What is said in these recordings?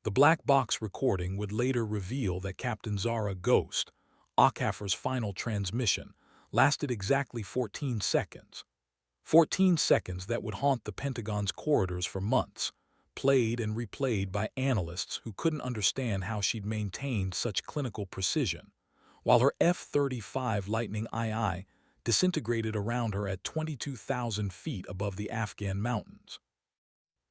The black box recording would later reveal that Captain Zara Ghost, Achafar's final transmission, lasted exactly 14 seconds. 14 seconds that would haunt the Pentagon's corridors for months, played and replayed by analysts who couldn't understand how she'd maintained such clinical precision, while her F-35 Lightning II disintegrated around her at 22,000 feet above the Afghan mountains.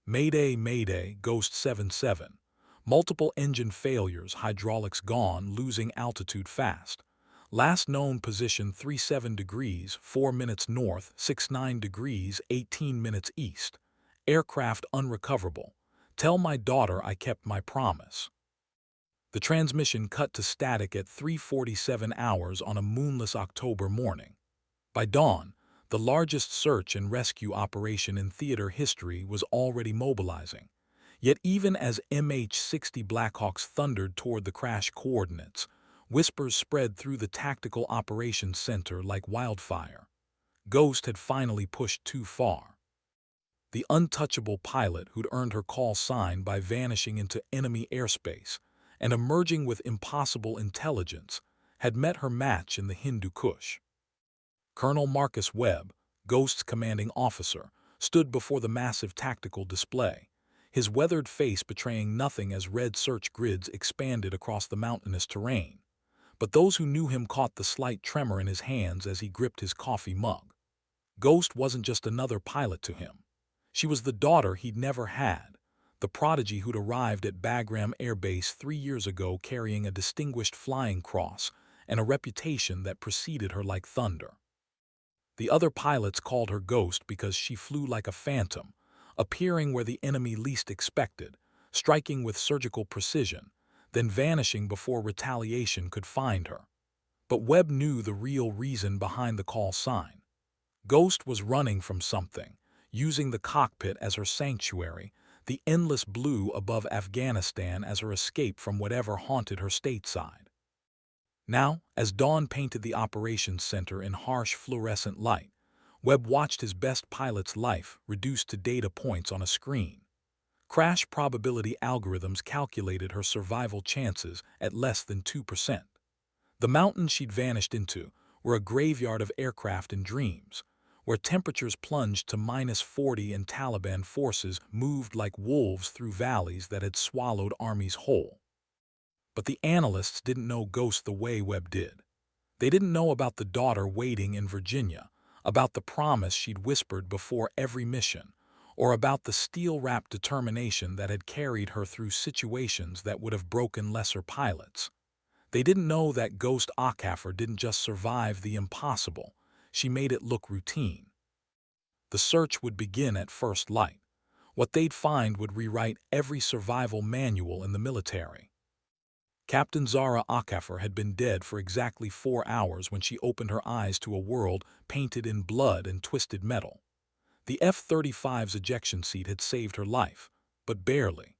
Mayday, Mayday, Ghost 77. Multiple engine failures, hydraulics gone, losing altitude fast. Last known position 37 degrees, 4 minutes north, 69 degrees, 18 minutes east. Aircraft unrecoverable. Tell my daughter I kept my promise. The transmission cut to static at 3:47 hours on a moonless October morning. By dawn, the largest search and rescue operation in theater history was already mobilizing. Yet even as MH-60 Blackhawks thundered toward the crash coordinates, whispers spread through the Tactical Operations Center like wildfire. Ghost had finally pushed too far. The untouchable pilot who'd earned her call sign by vanishing into enemy airspace and emerging with impossible intelligence had met her match in the Hindu Kush. Colonel Marcus Webb, Ghost's commanding officer, stood before the massive tactical display, his weathered face betraying nothing as red search grids expanded across the mountainous terrain. But those who knew him caught the slight tremor in his hands as he gripped his coffee mug. Ghost wasn't just another pilot to him. She was the daughter he'd never had, the prodigy who'd arrived at Bagram Air Base 3 years ago carrying a distinguished flying cross and a reputation that preceded her like thunder. The other pilots called her Ghost because she flew like a phantom, appearing where the enemy least expected, striking with surgical precision, then vanishing before retaliation could find her. But Webb knew the real reason behind the call sign. Ghost was running from something, using the cockpit as her sanctuary, the endless blue above Afghanistan as her escape from whatever haunted her stateside. Now, as dawn painted the operations center in harsh fluorescent light, Webb watched his best pilot's life reduced to data points on a screen. Crash probability algorithms calculated her survival chances at less than 2%. The mountains she'd vanished into were a graveyard of aircraft and dreams, where temperatures plunged to -40 and Taliban forces moved like wolves through valleys that had swallowed armies whole. But the analysts didn't know Ghost the way Webb did. They didn't know about the daughter waiting in Virginia, about the promise she'd whispered before every mission, or about the steel-wrapped determination that had carried her through situations that would have broken lesser pilots. They didn't know that Ghost Achafar didn't just survive the impossible, she made it look routine. The search would begin at first light. What they'd find would rewrite every survival manual in the military. Captain Zara Achafar had been dead for exactly 4 hours when she opened her eyes to a world painted in blood and twisted metal. The F-35's ejection seat had saved her life, but barely.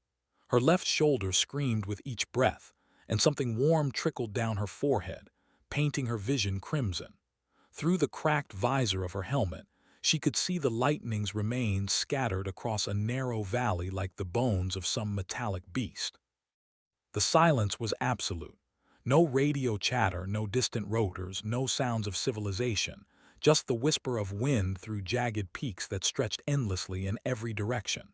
Her left shoulder screamed with each breath, and something warm trickled down her forehead, painting her vision crimson. Through the cracked visor of her helmet, she could see the lightning's remains scattered across a narrow valley like the bones of some metallic beast. The silence was absolute. No radio chatter, no distant rotors, no sounds of civilization, just the whisper of wind through jagged peaks that stretched endlessly in every direction.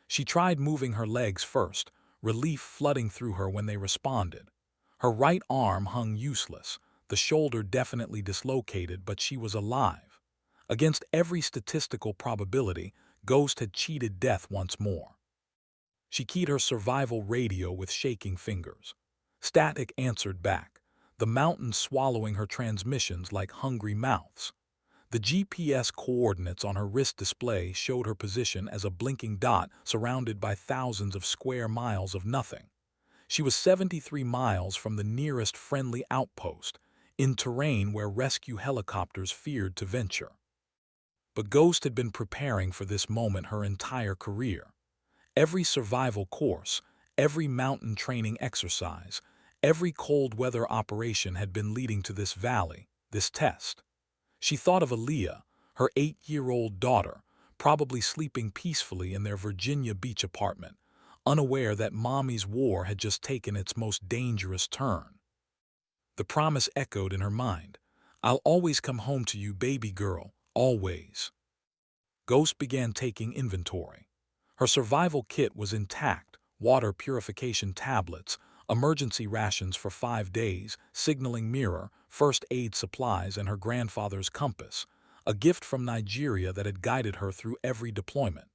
She tried moving her legs first, relief flooding through her when they responded. Her right arm hung useless, the shoulder definitely dislocated, but she was alive. Against every statistical probability, Ghost had cheated death once more. She keyed her survival radio with shaking fingers. Static answered back, the mountains swallowing her transmissions like hungry mouths. The GPS coordinates on her wrist display showed her position as a blinking dot surrounded by thousands of square miles of nothing. She was 73 miles from the nearest friendly outpost, in terrain where rescue helicopters feared to venture. But Ghost had been preparing for this moment her entire career. Every survival course, every mountain training exercise, every cold weather operation had been leading to this valley, this test. She thought of Aaliyah, her 8-year-old daughter, probably sleeping peacefully in their Virginia Beach apartment, unaware that Mommy's war had just taken its most dangerous turn. The promise echoed in her mind. "I'll always come home to you, baby girl, always." Ghost began taking inventory. Her survival kit was intact: water purification tablets, emergency rations for 5 days, signaling mirror, first aid supplies, and her grandfather's compass, a gift from Nigeria that had guided her through every deployment.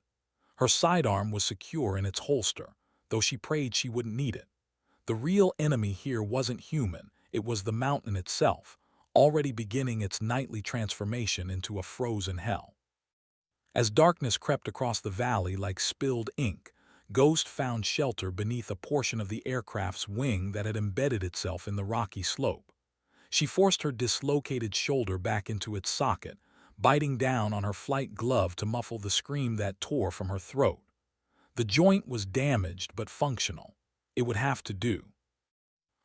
Her sidearm was secure in its holster, though she prayed she wouldn't need it. The real enemy here wasn't human, it was the mountain itself, already beginning its nightly transformation into a frozen hell. As darkness crept across the valley like spilled ink, Ghost found shelter beneath a portion of the aircraft's wing that had embedded itself in the rocky slope. She forced her dislocated shoulder back into its socket, biting down on her flight glove to muffle the scream that tore from her throat. The joint was damaged but functional. It would have to do.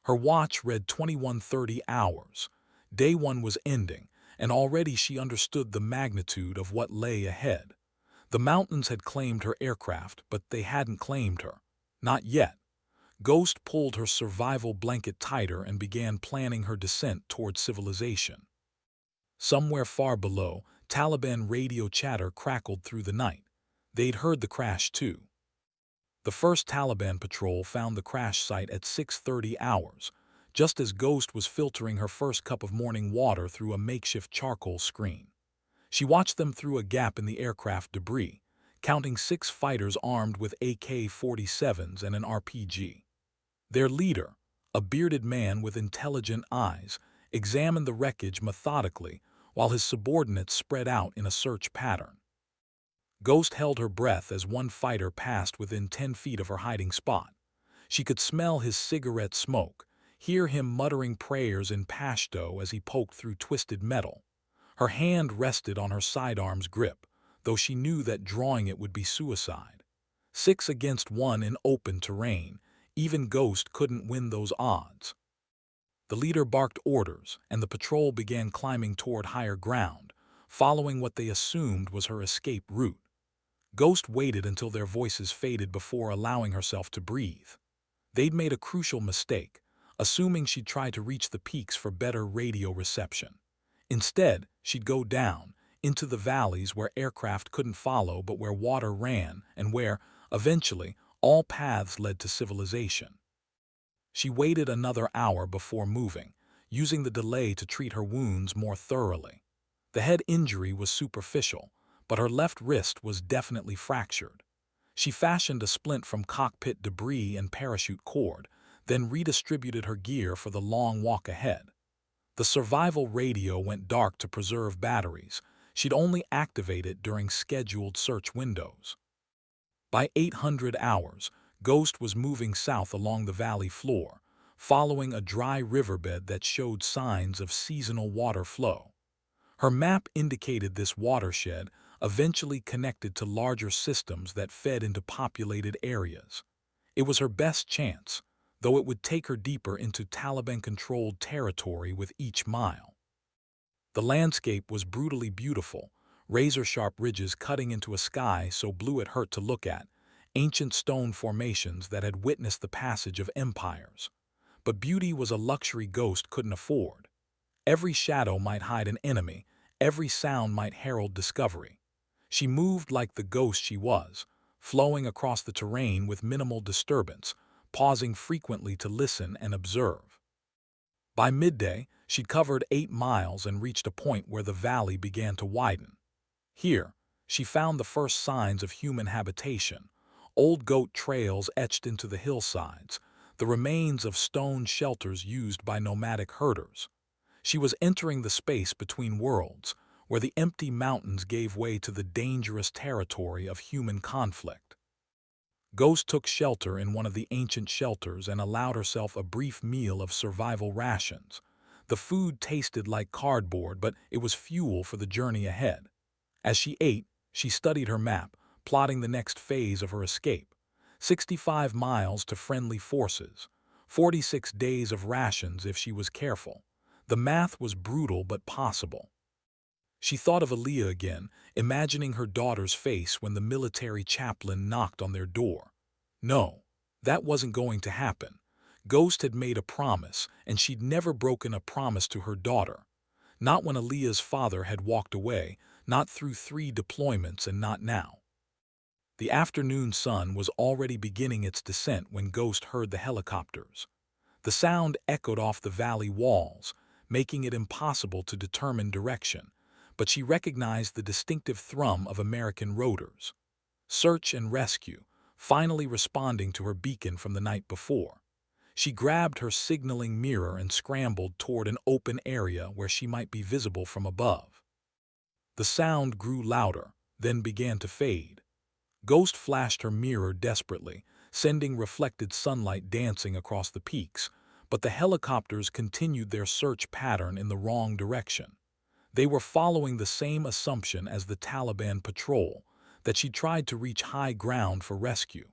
Her watch read 21:30 hours. Day one was ending, and already she understood the magnitude of what lay ahead. The mountains had claimed her aircraft, but they hadn't claimed her. Not yet. Ghost pulled her survival blanket tighter and began planning her descent toward civilization. Somewhere far below, Taliban radio chatter crackled through the night. They'd heard the crash too. The first Taliban patrol found the crash site at 6:30 hours, just as Ghost was filtering her first cup of morning water through a makeshift charcoal screen. She watched them through a gap in the aircraft debris, counting 6 fighters armed with AK-47s and an RPG. Their leader, a bearded man with intelligent eyes, examined the wreckage methodically while his subordinates spread out in a search pattern. Ghost held her breath as one fighter passed within 10 feet of her hiding spot. She could smell his cigarette smoke, hear him muttering prayers in Pashto as he poked through twisted metal. Her hand rested on her sidearm's grip, though she knew that drawing it would be suicide. 6 against 1 in open terrain, even Ghost couldn't win those odds. The leader barked orders, and the patrol began climbing toward higher ground, following what they assumed was her escape route. Ghost waited until their voices faded before allowing herself to breathe. They'd made a crucial mistake, assuming she'd try to reach the peaks for better radio reception. Instead, she'd go down, into the valleys where aircraft couldn't follow but where water ran and where, eventually, all paths led to civilization. She waited another hour before moving, using the delay to treat her wounds more thoroughly. The head injury was superficial, but her left wrist was definitely fractured. She fashioned a splint from cockpit debris and parachute cord, then redistributed her gear for the long walk ahead. The survival radio went dark to preserve batteries. She'd only activate it during scheduled search windows. By 800 hours, Ghost was moving south along the valley floor, following a dry riverbed that showed signs of seasonal water flow. Her map indicated this watershed eventually connected to larger systems that fed into populated areas. It was her best chance, though it would take her deeper into Taliban-controlled territory with each mile. The landscape was brutally beautiful, razor-sharp ridges cutting into a sky so blue it hurt to look at, ancient stone formations that had witnessed the passage of empires. But beauty was a luxury Ghost couldn't afford. Every shadow might hide an enemy, every sound might herald discovery. She moved like the ghost she was, flowing across the terrain with minimal disturbance, pausing frequently to listen and observe. By midday, she'd covered 8 miles and reached a point where the valley began to widen. Here, she found the first signs of human habitation: old goat trails etched into the hillsides, the remains of stone shelters used by nomadic herders. She was entering the space between worlds, where the empty mountains gave way to the dangerous territory of human conflict. Ghost took shelter in one of the ancient shelters and allowed herself a brief meal of survival rations. The food tasted like cardboard, but it was fuel for the journey ahead. As she ate, she studied her map, plotting the next phase of her escape. 65 miles to friendly forces, 46 days of rations if she was careful. The math was brutal but possible. She thought of Aaliyah again, imagining her daughter's face when the military chaplain knocked on their door. No, that wasn't going to happen. Ghost had made a promise, and she'd never broken a promise to her daughter. Not when Aaliyah's father had walked away, not through 3 deployments, and not now. The afternoon sun was already beginning its descent when Ghost heard the helicopters. The sound echoed off the valley walls, making it impossible to determine direction, but she recognized the distinctive thrum of American rotors. Search and rescue, finally responding to her beacon from the night before. She grabbed her signaling mirror and scrambled toward an open area where she might be visible from above. The sound grew louder, then began to fade. Ghost flashed her mirror desperately, sending reflected sunlight dancing across the peaks, but the helicopters continued their search pattern in the wrong direction. They were following the same assumption as the Taliban patrol, that she tried to reach high ground for rescue.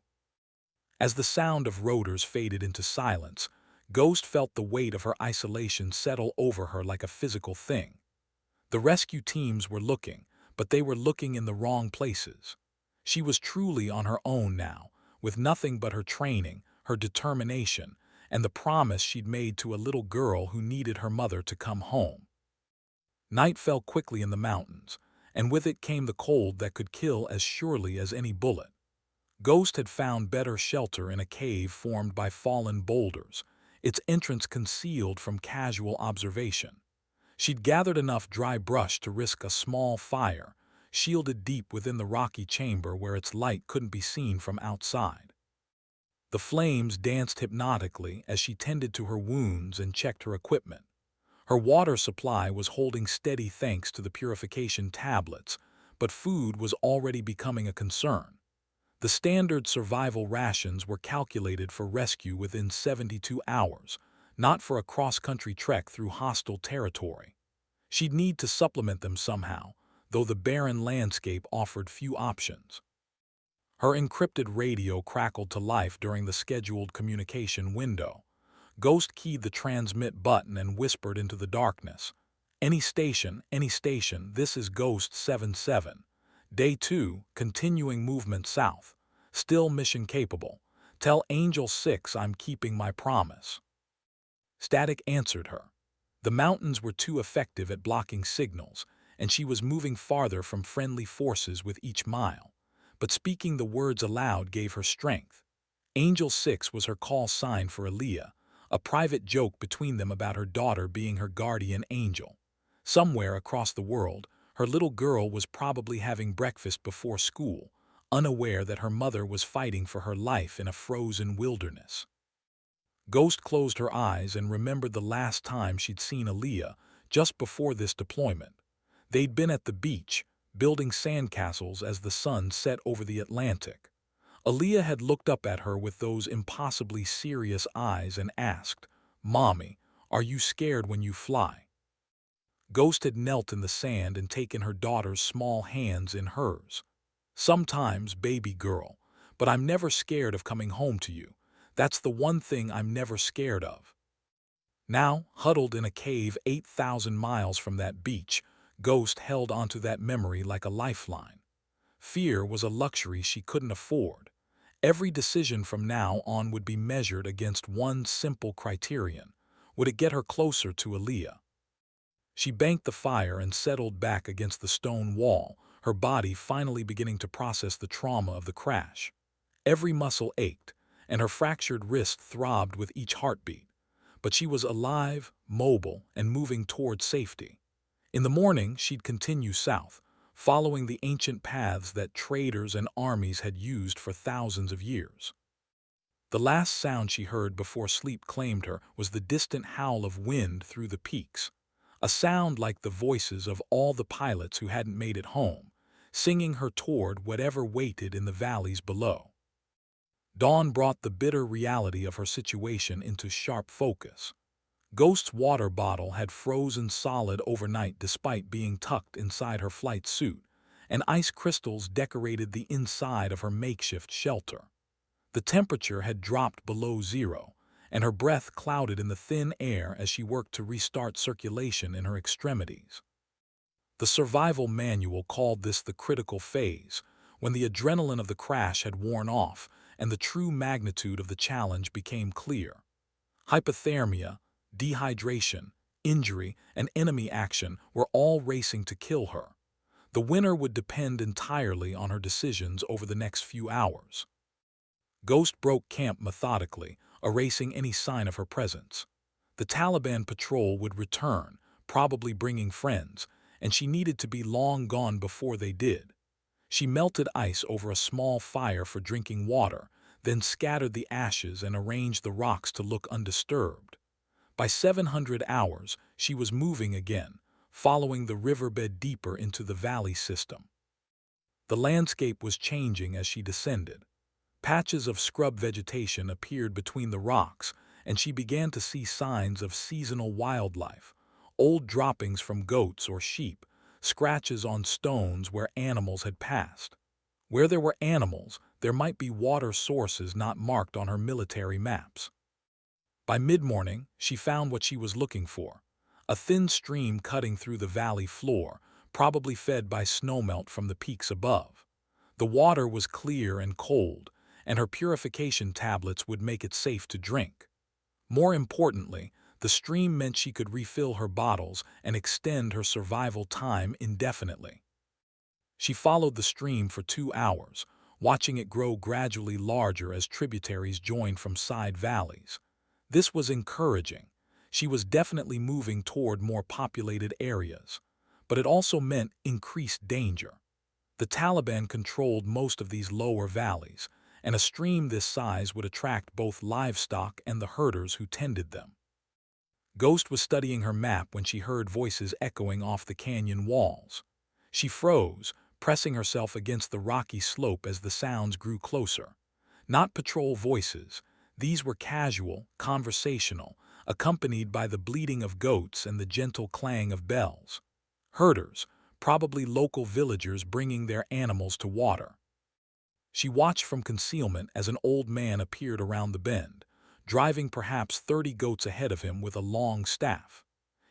As the sound of rotors faded into silence, Ghost felt the weight of her isolation settle over her like a physical thing. The rescue teams were looking, but they were looking in the wrong places. She was truly on her own now, with nothing but her training, her determination, and the promise she'd made to a little girl who needed her mother to come home. Night fell quickly in the mountains, and with it came the cold that could kill as surely as any bullet. Ghost had found better shelter in a cave formed by fallen boulders, its entrance concealed from casual observation. She'd gathered enough dry brush to risk a small fire, shielded deep within the rocky chamber where its light couldn't be seen from outside. The flames danced hypnotically as she tended to her wounds and checked her equipment. Her water supply was holding steady thanks to the purification tablets, but food was already becoming a concern. The standard survival rations were calculated for rescue within 72 hours, not for a cross-country trek through hostile territory. She'd need to supplement them somehow, though the barren landscape offered few options. Her encrypted radio crackled to life during the scheduled communication window. Ghost keyed the transmit button and whispered into the darkness. Any station, this is Ghost 77. Day 2, continuing movement south. Still mission capable. Tell Angel 6 I'm keeping my promise. Static answered her. The mountains were too effective at blocking signals, and she was moving farther from friendly forces with each mile. But speaking the words aloud gave her strength. Angel 6 was her call sign for Aaliyah, a private joke between them about her daughter being her guardian angel. Somewhere across the world, her little girl was probably having breakfast before school, unaware that her mother was fighting for her life in a frozen wilderness. Ghost closed her eyes and remembered the last time she'd seen Aaliyah, just before this deployment. They'd been at the beach, building sandcastles as the sun set over the Atlantic. Aaliyah had looked up at her with those impossibly serious eyes and asked, "Mommy, are you scared when you fly?" Ghost had knelt in the sand and taken her daughter's small hands in hers. "Sometimes, baby girl, but I'm never scared of coming home to you. That's the one thing I'm never scared of." Now, huddled in a cave 8,000 miles from that beach, Ghost held onto that memory like a lifeline. Fear was a luxury she couldn't afford. Every decision from now on would be measured against one simple criterion. Would it get her closer to Aaliyah? She banked the fire and settled back against the stone wall, her body finally beginning to process the trauma of the crash. Every muscle ached, and her fractured wrist throbbed with each heartbeat. But she was alive, mobile, and moving toward safety. In the morning, she'd continue south, following the ancient paths that traders and armies had used for thousands of years. The last sound she heard before sleep claimed her was the distant howl of wind through the peaks, a sound like the voices of all the pilots who hadn't made it home, singing her toward whatever waited in the valleys below. Dawn brought the bitter reality of her situation into sharp focus. Ghost's water bottle had frozen solid overnight despite being tucked inside her flight suit, and ice crystals decorated the inside of her makeshift shelter. The temperature had dropped below zero, and her breath clouded in the thin air as she worked to restart circulation in her extremities. The survival manual called this the critical phase, when the adrenaline of the crash had worn off and the true magnitude of the challenge became clear. Hypothermia, dehydration, injury, and enemy action were all racing to kill her. The winner would depend entirely on her decisions over the next few hours. Ghost broke camp methodically, erasing any sign of her presence. The Taliban patrol would return, probably bringing friends, and she needed to be long gone before they did. She melted ice over a small fire for drinking water, then scattered the ashes and arranged the rocks to look undisturbed. By 700 hours, she was moving again, following the riverbed deeper into the valley system. The landscape was changing as she descended. Patches of scrub vegetation appeared between the rocks, and she began to see signs of seasonal wildlife, old droppings from goats or sheep, scratches on stones where animals had passed. Where there were animals, there might be water sources not marked on her military maps. By mid-morning, she found what she was looking for, a thin stream cutting through the valley floor, probably fed by snowmelt from the peaks above. The water was clear and cold, and her purification tablets would make it safe to drink. More importantly, the stream meant she could refill her bottles and extend her survival time indefinitely. She followed the stream for 2 hours, watching it grow gradually larger as tributaries joined from side valleys. This was encouraging. She was definitely moving toward more populated areas, but it also meant increased danger. The Taliban controlled most of these lower valleys, and a stream this size would attract both livestock and the herders who tended them. Ghost was studying her map when she heard voices echoing off the canyon walls. She froze, pressing herself against the rocky slope as the sounds grew closer. Not patrol voices, these were casual, conversational, accompanied by the bleating of goats and the gentle clang of bells. Herders, probably local villagers bringing their animals to water. She watched from concealment as an old man appeared around the bend, driving perhaps 30 goats ahead of him with a long staff.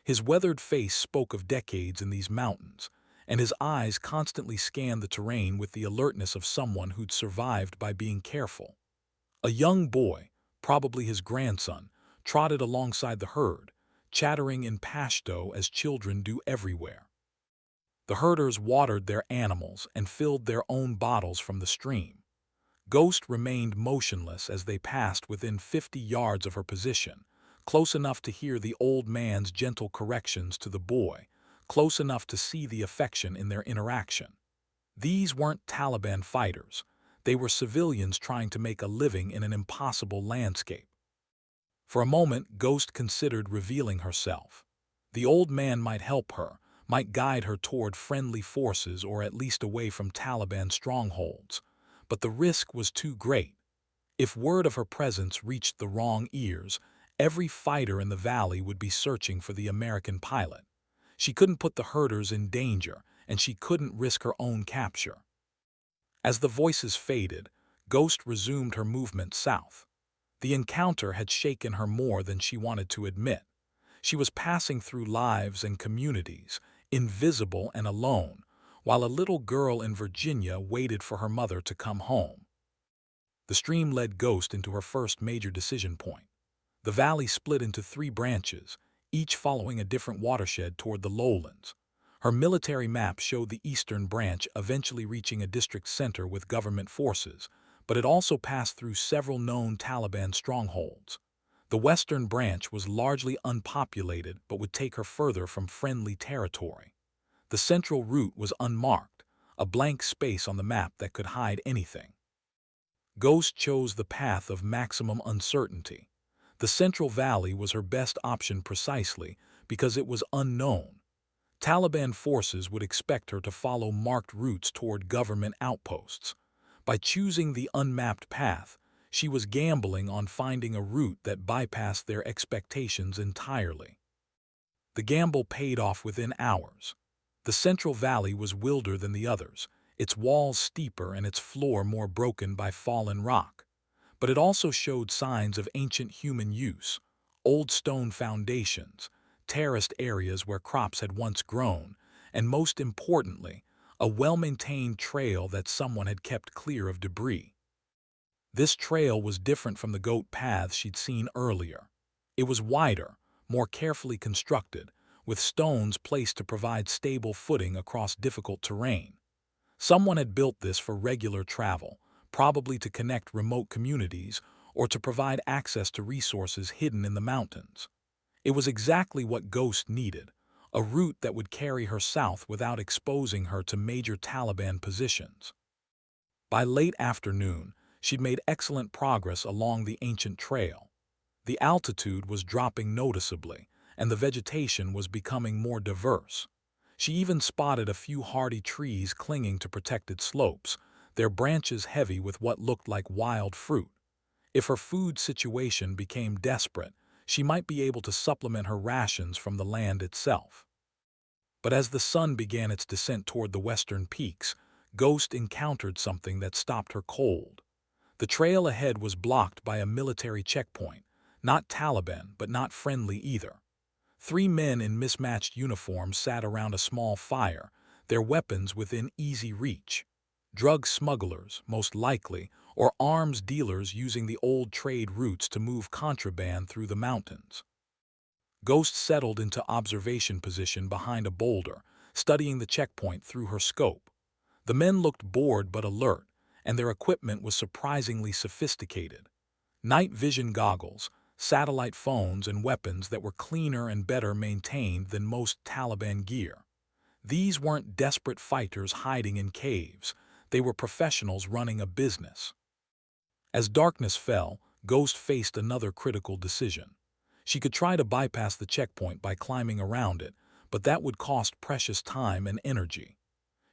His weathered face spoke of decades in these mountains, and his eyes constantly scanned the terrain with the alertness of someone who'd survived by being careful. A young boy, probably his grandson, trotted alongside the herd, chattering in Pashto as children do everywhere. The herders watered their animals and filled their own bottles from the stream. Ghost remained motionless as they passed within 50 yards of her position, close enough to hear the old man's gentle corrections to the boy, close enough to see the affection in their interaction. These weren't Taliban fighters. They were civilians trying to make a living in an impossible landscape. For a moment, Ghost considered revealing herself. The old man might help her, might guide her toward friendly forces or at least away from Taliban strongholds. But the risk was too great. If word of her presence reached the wrong ears, every fighter in the valley would be searching for the American pilot. She couldn't put the herders in danger, and she couldn't risk her own capture. As the voices faded, Ghost resumed her movement south. The encounter had shaken her more than she wanted to admit. She was passing through lives and communities, invisible and alone, while a little girl in Virginia waited for her mother to come home. The stream led Ghost into her first major decision point. The valley split into 3 branches, each following a different watershed toward the lowlands. Her military map showed the eastern branch eventually reaching a district center with government forces, but it also passed through several known Taliban strongholds. The western branch was largely unpopulated but would take her further from friendly territory. The central route was unmarked, a blank space on the map that could hide anything. Ghost chose the path of maximum uncertainty. The Central Valley was her best option precisely because it was unknown. Taliban forces would expect her to follow marked routes toward government outposts. By choosing the unmapped path, she was gambling on finding a route that bypassed their expectations entirely. The gamble paid off within hours. The Central Valley was wilder than the others, its walls steeper and its floor more broken by fallen rock. But it also showed signs of ancient human use, old stone foundations, terraced areas where crops had once grown, and most importantly, a well-maintained trail that someone had kept clear of debris. This trail was different from the goat paths she'd seen earlier. It was wider, more carefully constructed, with stones placed to provide stable footing across difficult terrain. Someone had built this for regular travel, probably to connect remote communities or to provide access to resources hidden in the mountains. It was exactly what Ghost needed, a route that would carry her south without exposing her to major Taliban positions. By late afternoon, she'd made excellent progress along the ancient trail. The altitude was dropping noticeably, and the vegetation was becoming more diverse. She even spotted a few hardy trees clinging to protected slopes, their branches heavy with what looked like wild fruit. If her food situation became desperate, she might be able to supplement her rations from the land itself. But as the sun began its descent toward the western peaks, Ghost encountered something that stopped her cold. The trail ahead was blocked by a military checkpoint, not Taliban, but not friendly either. Three men in mismatched uniforms sat around a small fire, their weapons within easy reach. Drug smugglers, most likely, or arms dealers using the old trade routes to move contraband through the mountains. Ghost settled into observation position behind a boulder, studying the checkpoint through her scope. The men looked bored but alert, and their equipment was surprisingly sophisticated. Night vision goggles, satellite phones, and weapons that were cleaner and better maintained than most Taliban gear. These weren't desperate fighters hiding in caves. They were professionals running a business. As darkness fell, Ghost faced another critical decision. She could try to bypass the checkpoint by climbing around it, but that would cost precious time and energy.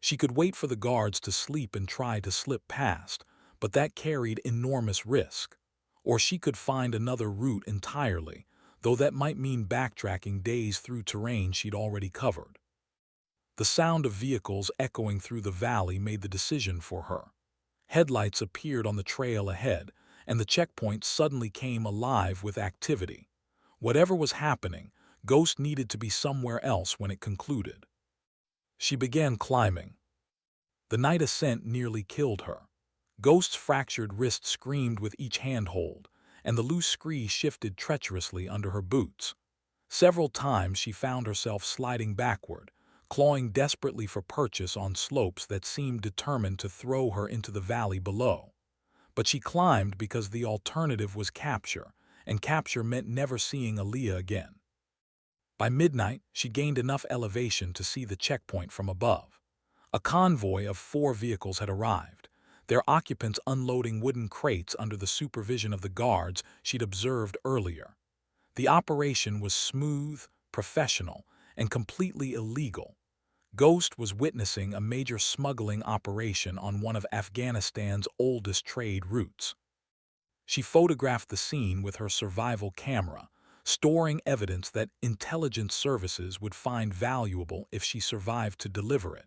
She could wait for the guards to sleep and try to slip past, but that carried enormous risk. Or she could find another route entirely, though that might mean backtracking days through terrain she'd already covered. The sound of vehicles echoing through the valley made the decision for her. Headlights appeared on the trail ahead, and the checkpoint suddenly came alive with activity. Whatever was happening, Ghost needed to be somewhere else when it concluded. She began climbing. The night ascent nearly killed her. Ghost's fractured wrist screamed with each handhold, and the loose scree shifted treacherously under her boots. Several times she found herself sliding backward, clawing desperately for purchase on slopes that seemed determined to throw her into the valley below. But she climbed because the alternative was capture, and capture meant never seeing Aaliyah again. By midnight, she gained enough elevation to see the checkpoint from above. A convoy of 4 vehicles had arrived, their occupants unloading wooden crates under the supervision of the guards she'd observed earlier. The operation was smooth, professional, and completely illegal. Ghost was witnessing a major smuggling operation on one of Afghanistan's oldest trade routes. She photographed the scene with her survival camera, storing evidence that intelligence services would find valuable if she survived to deliver it.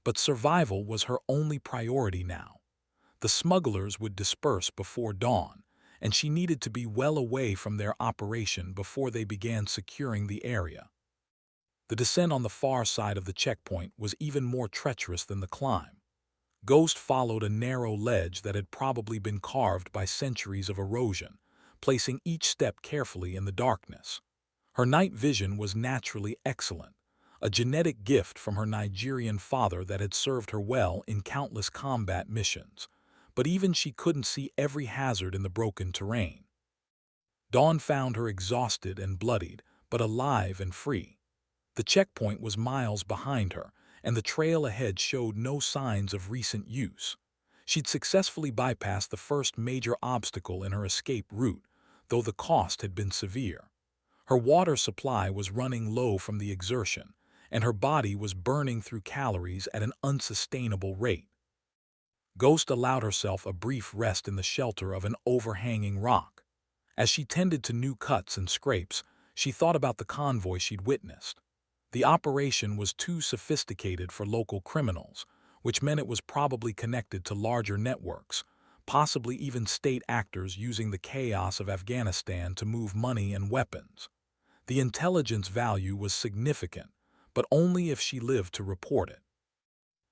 But survival was her only priority now. The smugglers would disperse before dawn, and she needed to be well away from their operation before they began securing the area. The descent on the far side of the checkpoint was even more treacherous than the climb. Ghost followed a narrow ledge that had probably been carved by centuries of erosion, placing each step carefully in the darkness. Her night vision was naturally excellent, a genetic gift from her Nigerian father that had served her well in countless combat missions, but even she couldn't see every hazard in the broken terrain. Dawn found her exhausted and bloodied, but alive and free. The checkpoint was miles behind her, and the trail ahead showed no signs of recent use. She'd successfully bypassed the first major obstacle in her escape route, though the cost had been severe. Her water supply was running low from the exertion, and her body was burning through calories at an unsustainable rate. Ghost allowed herself a brief rest in the shelter of an overhanging rock. As she tended to new cuts and scrapes, she thought about the convoy she'd witnessed. The operation was too sophisticated for local criminals, which meant it was probably connected to larger networks, possibly even state actors using the chaos of Afghanistan to move money and weapons. The intelligence value was significant, but only if she lived to report it.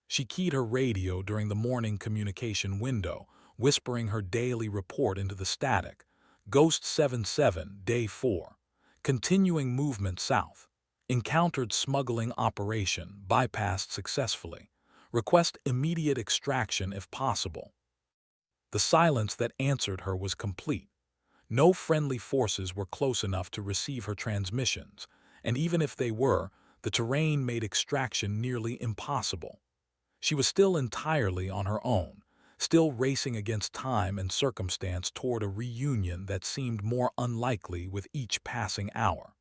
She keyed her radio during the morning communication window, whispering her daily report into the static. Ghost 77, Day 4. Continuing movement south. Encountered smuggling operation, bypassed successfully. Request immediate extraction if possible. The silence that answered her was complete. No friendly forces were close enough to receive her transmissions, and even if they were, the terrain made extraction nearly impossible. She was still entirely on her own, still racing against time and circumstance toward a reunion that seemed more unlikely with each passing hour.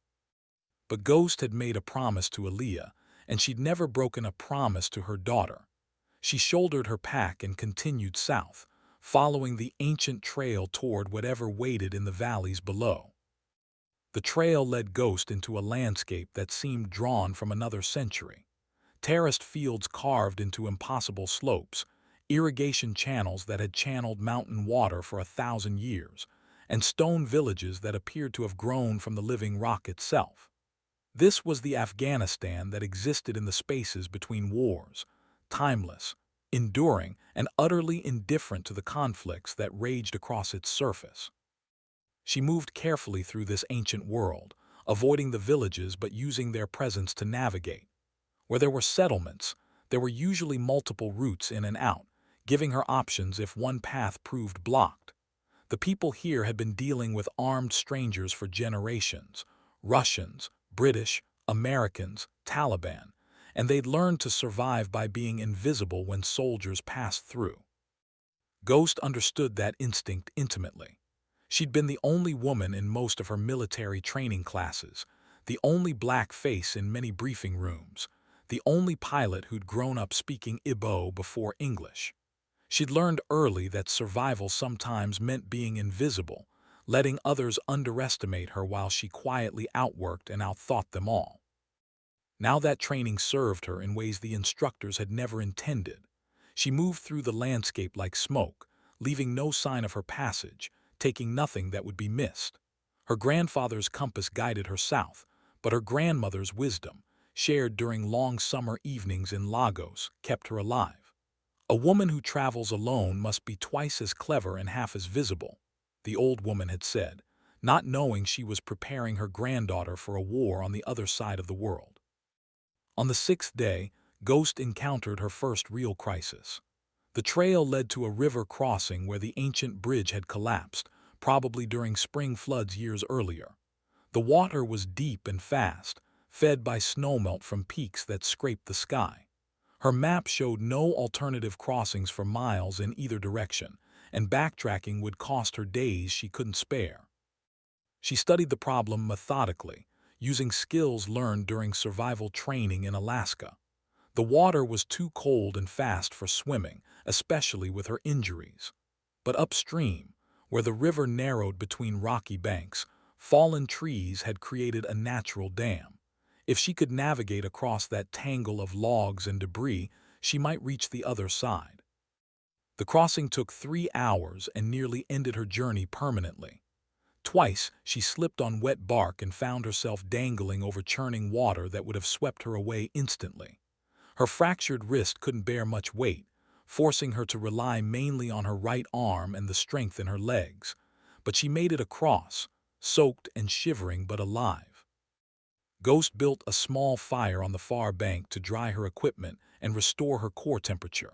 But Ghost had made a promise to Aaliyah, and she'd never broken a promise to her daughter. She shouldered her pack and continued south, following the ancient trail toward whatever waited in the valleys below. The trail led Ghost into a landscape that seemed drawn from another century. Terraced fields carved into impossible slopes, irrigation channels that had channeled mountain water for 1,000 years, and stone villages that appeared to have grown from the living rock itself. This was the Afghanistan that existed in the spaces between wars, timeless, enduring, and utterly indifferent to the conflicts that raged across its surface. She moved carefully through this ancient world, avoiding the villages but using their presence to navigate. Where there were settlements, there were usually multiple routes in and out, giving her options if one path proved blocked. The people here had been dealing with armed strangers for generations: Russians, British, Americans, Taliban, and they'd learned to survive by being invisible when soldiers passed through. Ghost understood that instinct intimately. She'd been the only woman in most of her military training classes, the only black face in many briefing rooms, the only pilot who'd grown up speaking Igbo before English. She'd learned early that survival sometimes meant being invisible, letting others underestimate her while she quietly outworked and outthought them all. Now that training served her in ways the instructors had never intended. She moved through the landscape like smoke, leaving no sign of her passage, taking nothing that would be missed. Her grandfather's compass guided her south, but her grandmother's wisdom, shared during long summer evenings in Lagos, kept her alive. A woman who travels alone must be twice as clever and half as visible, the old woman had said, not knowing she was preparing her granddaughter for a war on the other side of the world. On the 6th day, Ghost encountered her first real crisis. The trail led to a river crossing where the ancient bridge had collapsed, probably during spring floods years earlier. The water was deep and fast, fed by snowmelt from peaks that scraped the sky. Her map showed no alternative crossings for miles in either direction, and backtracking would cost her days she couldn't spare. She studied the problem methodically, using skills learned during survival training in Alaska. The water was too cold and fast for swimming, especially with her injuries. But upstream, where the river narrowed between rocky banks, fallen trees had created a natural dam. If she could navigate across that tangle of logs and debris, she might reach the other side. The crossing took 3 hours and nearly ended her journey permanently. Twice, she slipped on wet bark and found herself dangling over churning water that would have swept her away instantly. Her fractured wrist couldn't bear much weight, forcing her to rely mainly on her right arm and the strength in her legs. But she made it across, soaked and shivering but alive. Ghost built a small fire on the far bank to dry her equipment and restore her core temperature.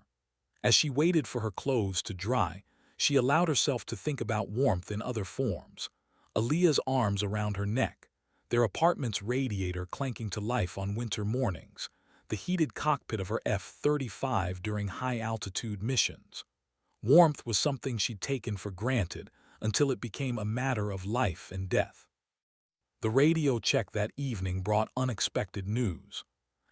As she waited for her clothes to dry, she allowed herself to think about warmth in other forms. Aaliyah's arms around her neck, their apartment's radiator clanking to life on winter mornings, the heated cockpit of her F-35 during high-altitude missions. Warmth was something she'd taken for granted until it became a matter of life and death. The radio check that evening brought unexpected news.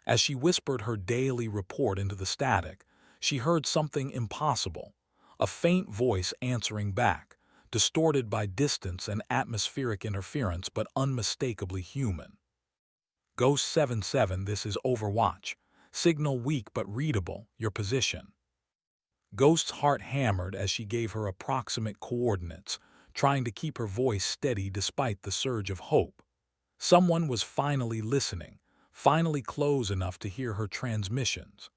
As she whispered her daily report into the static, she heard something impossible, a faint voice answering back, distorted by distance and atmospheric interference but unmistakably human. Ghost 77, this is Overwatch. Signal weak but readable, your position. Ghost's heart hammered as she gave her approximate coordinates, trying to keep her voice steady despite the surge of hope. Someone was finally listening, finally close enough to hear her transmissions.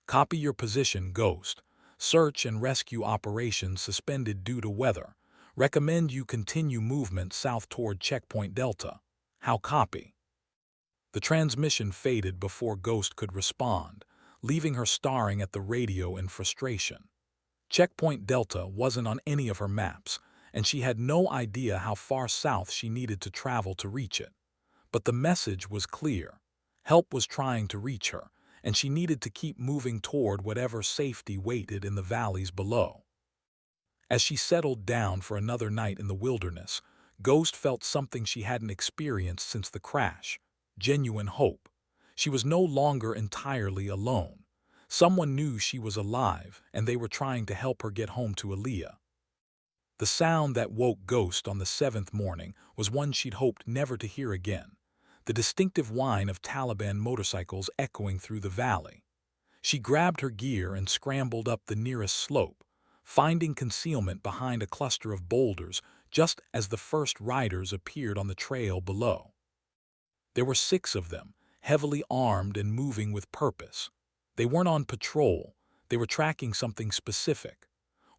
Copy your position, Ghost. Search and rescue operations suspended due to weather. Recommend you continue movement south toward Checkpoint Delta. How copy? The transmission faded before Ghost could respond, leaving her staring at the radio in frustration. Checkpoint Delta wasn't on any of her maps, and she had no idea how far south she needed to travel to reach it. But the message was clear. Help was trying to reach her, and she needed to keep moving toward whatever safety waited in the valleys below. As she settled down for another night in the wilderness, Ghost felt something she hadn't experienced since the crash: genuine hope. She was no longer entirely alone. Someone knew she was alive, and they were trying to help her get home to Aaliyah. The sound that woke Ghost on the seventh morning was one she'd hoped never to hear again: the distinctive whine of Taliban motorcycles echoing through the valley. She grabbed her gear and scrambled up the nearest slope, finding concealment behind a cluster of boulders just as the first riders appeared on the trail below. There were 6 of them, heavily armed and moving with purpose. They weren't on patrol, they were tracking something specific.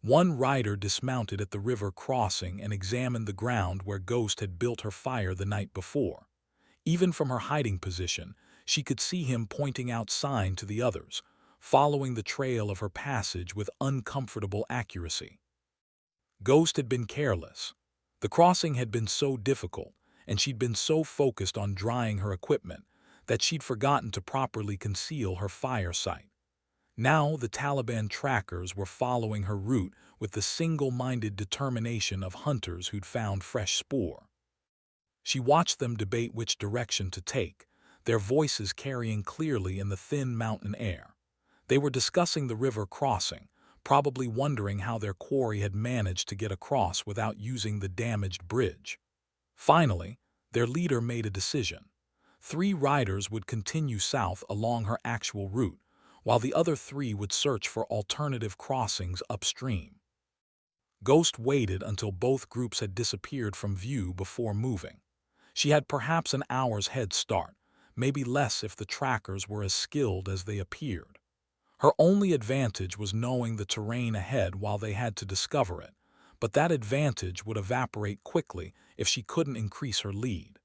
One rider dismounted at the river crossing and examined the ground where Ghost had built her fire the night before. Even from her hiding position, she could see him pointing out sign to the others, following the trail of her passage with uncomfortable accuracy. Ghost had been careless. The crossing had been so difficult, and she'd been so focused on drying her equipment, that she'd forgotten to properly conceal her fire site. Now the Taliban trackers were following her route with the single-minded determination of hunters who'd found fresh spoor. She watched them debate which direction to take, their voices carrying clearly in the thin mountain air. They were discussing the river crossing, probably wondering how their quarry had managed to get across without using the damaged bridge. Finally, their leader made a decision. 3 riders would continue south along her actual route, while the other 3 would search for alternative crossings upstream. Ghost waited until both groups had disappeared from view before moving. She had perhaps an hour's head start, maybe less if the trackers were as skilled as they appeared. Her only advantage was knowing the terrain ahead while they had to discover it, but that advantage would evaporate quickly if she couldn't increase her lead.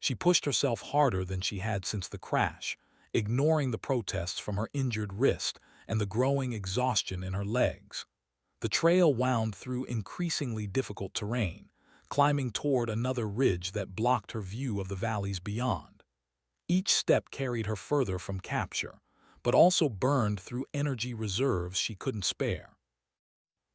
She pushed herself harder than she had since the crash, ignoring the protests from her injured wrist and the growing exhaustion in her legs. The trail wound through increasingly difficult terrain, climbing toward another ridge that blocked her view of the valleys beyond. Each step carried her further from capture, but also burned through energy reserves she couldn't spare.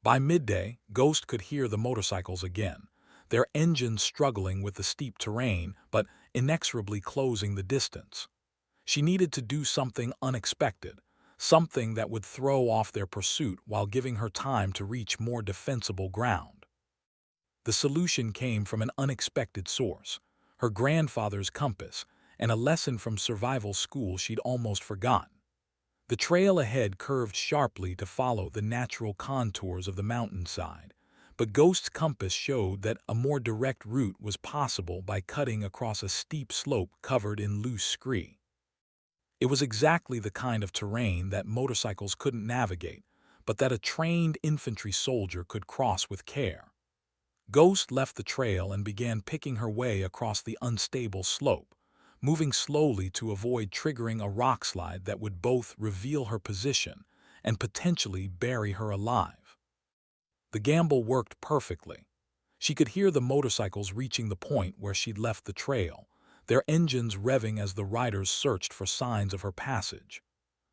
By midday, Ghost could hear the motorcycles again, their engines struggling with the steep terrain but inexorably closing the distance. She needed to do something unexpected, something that would throw off their pursuit while giving her time to reach more defensible ground. The solution came from an unexpected source: her grandfather's compass, and a lesson from survival school she'd almost forgotten. The trail ahead curved sharply to follow the natural contours of the mountainside, but Ghost's compass showed that a more direct route was possible by cutting across a steep slope covered in loose scree. It was exactly the kind of terrain that motorcycles couldn't navigate, but that a trained infantry soldier could cross with care. Ghost left the trail and began picking her way across the unstable slope, moving slowly to avoid triggering a rockslide that would both reveal her position and potentially bury her alive. The gamble worked perfectly. She could hear the motorcycles reaching the point where she'd left the trail, their engines revving as the riders searched for signs of her passage.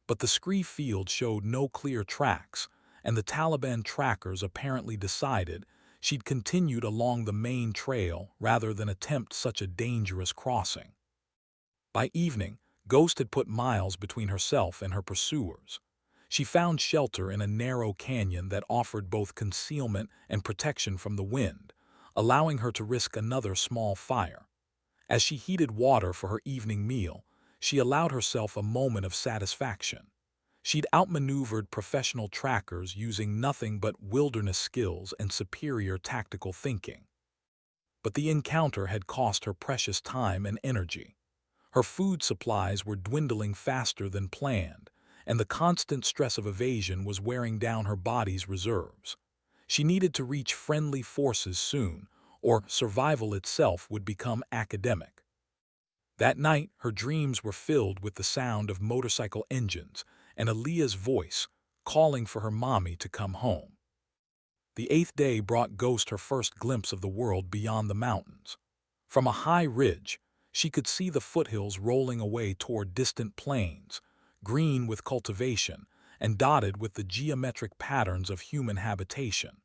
But the scree field showed no clear tracks, and the Taliban trackers apparently decided she'd continued along the main trail rather than attempt such a dangerous crossing. By evening, Ghost had put miles between herself and her pursuers. She found shelter in a narrow canyon that offered both concealment and protection from the wind, allowing her to risk another small fire. As she heated water for her evening meal, she allowed herself a moment of satisfaction. She'd outmaneuvered professional trackers using nothing but wilderness skills and superior tactical thinking. But the encounter had cost her precious time and energy. Her food supplies were dwindling faster than planned, and the constant stress of evasion was wearing down her body's reserves. She needed to reach friendly forces soon, or survival itself would become academic. That night, her dreams were filled with the sound of motorcycle engines and Aaliyah's voice calling for her mommy to come home. The eighth day brought Ghost her first glimpse of the world beyond the mountains. From a high ridge, she could see the foothills rolling away toward distant plains, green with cultivation and dotted with the geometric patterns of human habitation.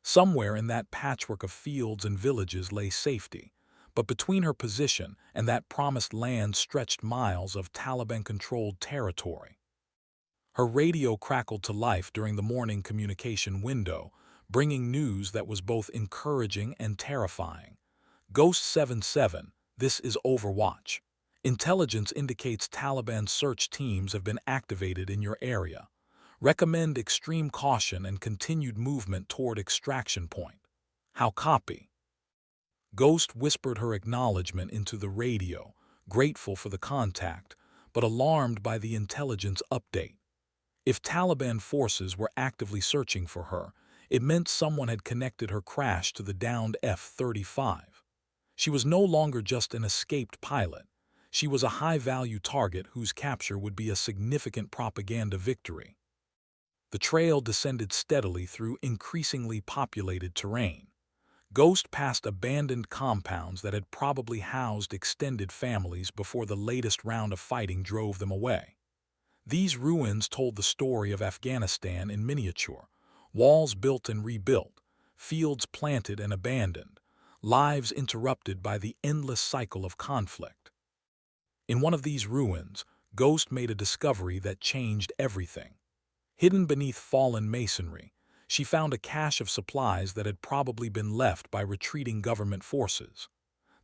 Somewhere in that patchwork of fields and villages lay safety, but between her position and that promised land stretched miles of Taliban-controlled territory. Her radio crackled to life during the morning communication window, bringing news that was both encouraging and terrifying. Ghost 77, this is Overwatch. Intelligence indicates Taliban search teams have been activated in your area. Recommend extreme caution and continued movement toward extraction point. How copy? Ghost whispered her acknowledgement into the radio, grateful for the contact, but alarmed by the intelligence update. If Taliban forces were actively searching for her, it meant someone had connected her crash to the downed F-35. She was no longer just an escaped pilot. She was a high-value target whose capture would be a significant propaganda victory. The trail descended steadily through increasingly populated terrain. Ghost passed abandoned compounds that had probably housed extended families before the latest round of fighting drove them away. These ruins told the story of Afghanistan in miniature: walls built and rebuilt, fields planted and abandoned, lives interrupted by the endless cycle of conflict. In one of these ruins, Ghost made a discovery that changed everything. Hidden beneath fallen masonry, she found a cache of supplies that had probably been left by retreating government forces.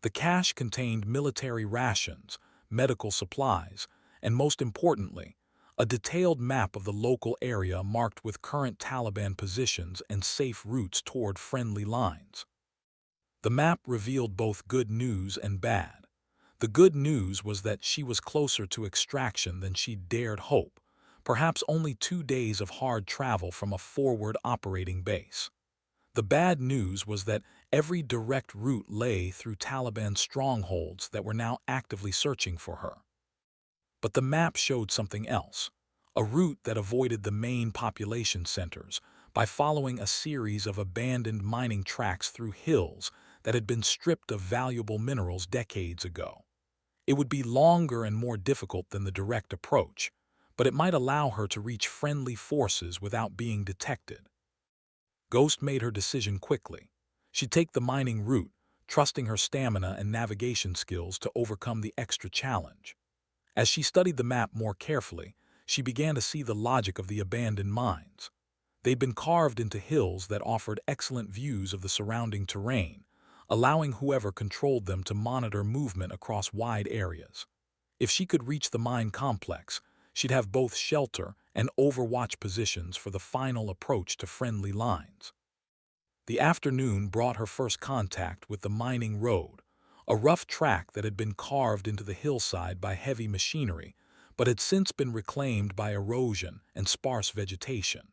The cache contained military rations, medical supplies, and most importantly, a detailed map of the local area marked with current Taliban positions and safe routes toward friendly lines. The map revealed both good news and bad. The good news was that she was closer to extraction than she dared hope, perhaps only 2 days of hard travel from a forward operating base. The bad news was that every direct route lay through Taliban strongholds that were now actively searching for her. But the map showed something else, a route that avoided the main population centers by following a series of abandoned mining tracks through hills that had been stripped of valuable minerals decades ago. It would be longer and more difficult than the direct approach, but it might allow her to reach friendly forces without being detected. Ghost made her decision quickly. She'd take the mining route, trusting her stamina and navigation skills to overcome the extra challenge. As she studied the map more carefully, she began to see the logic of the abandoned mines. They'd been carved into hills that offered excellent views of the surrounding terrain, allowing whoever controlled them to monitor movement across wide areas. If she could reach the mine complex, she'd have both shelter and overwatch positions for the final approach to friendly lines. The afternoon brought her first contact with the mining road, a rough track that had been carved into the hillside by heavy machinery, but had since been reclaimed by erosion and sparse vegetation.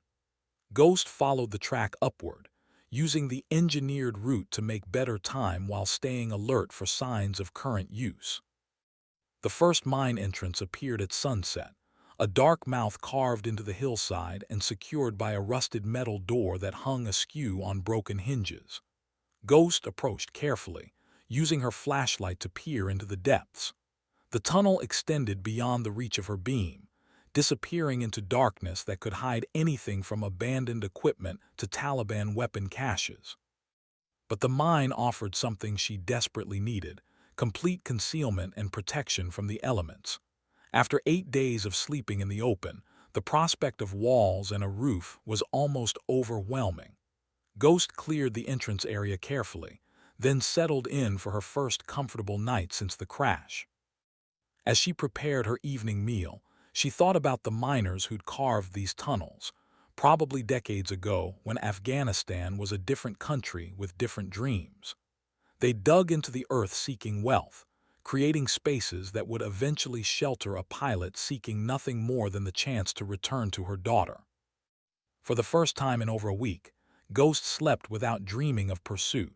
Ghost followed the track upward, using the engineered route to make better time while staying alert for signs of current use. The first mine entrance appeared at sunset, a dark mouth carved into the hillside and secured by a rusted metal door that hung askew on broken hinges. Ghost approached carefully, using her flashlight to peer into the depths. The tunnel extended beyond the reach of her beam, disappearing into darkness that could hide anything from abandoned equipment to Taliban weapon caches. But the mine offered something she desperately needed: complete concealment and protection from the elements. After 8 days of sleeping in the open, the prospect of walls and a roof was almost overwhelming. Ghost cleared the entrance area carefully, then settled in for her first comfortable night since the crash. As she prepared her evening meal, she thought about the miners who'd carved these tunnels, probably decades ago when Afghanistan was a different country with different dreams. They dug into the earth seeking wealth, creating spaces that would eventually shelter a pilot seeking nothing more than the chance to return to her daughter. For the first time in over a week, Ghost slept without dreaming of pursuit.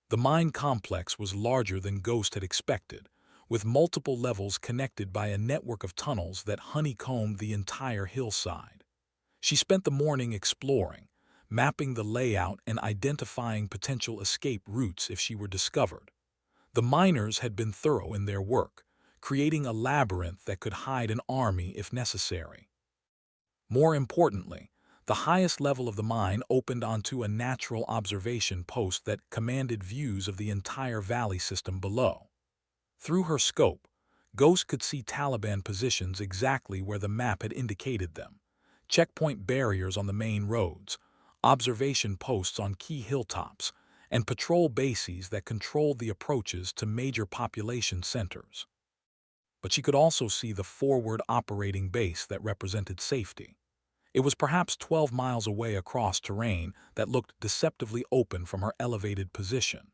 The mine complex was larger than Ghost had expected, with multiple levels connected by a network of tunnels that honeycombed the entire hillside. She spent the morning exploring, mapping the layout and identifying potential escape routes if she were discovered. The miners had been thorough in their work, creating a labyrinth that could hide an army if necessary. More importantly, the highest level of the mine opened onto a natural observation post that commanded views of the entire valley system below. Through her scope, Ghost could see Taliban positions exactly where the map had indicated them: checkpoint barriers on the main roads, observation posts on key hilltops, and patrol bases that controlled the approaches to major population centers. But she could also see the forward operating base that represented safety. It was perhaps 12 miles away across terrain that looked deceptively open from her elevated position.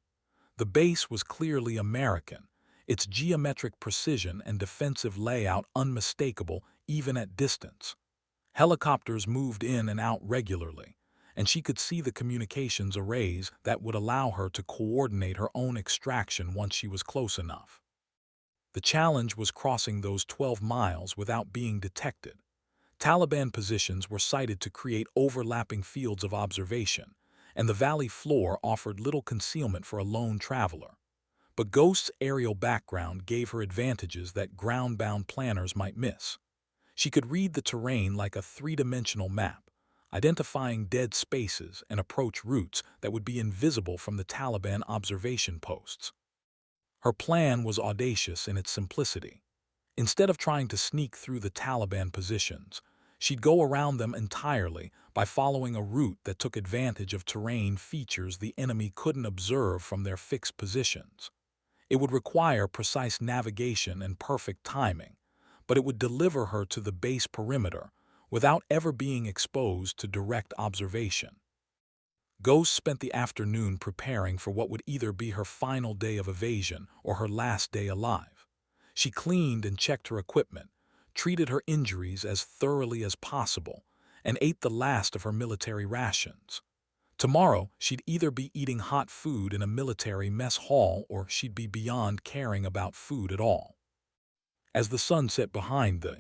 The base was clearly American, its geometric precision and defensive layout unmistakable even at distance. Helicopters moved in and out regularly, and she could see the communications arrays that would allow her to coordinate her own extraction once she was close enough. The challenge was crossing those 12 miles without being detected. Taliban positions were sited to create overlapping fields of observation, and the valley floor offered little concealment for a lone traveler. But Ghost's aerial background gave her advantages that ground-bound planners might miss. She could read the terrain like a three-dimensional map, identifying dead spaces and approach routes that would be invisible from the Taliban observation posts. Her plan was audacious in its simplicity. Instead of trying to sneak through the Taliban positions, she'd go around them entirely by following a route that took advantage of terrain features the enemy couldn't observe from their fixed positions. It would require precise navigation and perfect timing, but it would deliver her to the base perimeter without ever being exposed to direct observation. Ghost spent the afternoon preparing for what would either be her final day of evasion or her last day alive. She cleaned and checked her equipment, treated her injuries as thoroughly as possible, and ate the last of her military rations. Tomorrow, she'd either be eating hot food in a military mess hall or she'd be beyond caring about food at all. As the sun set behind the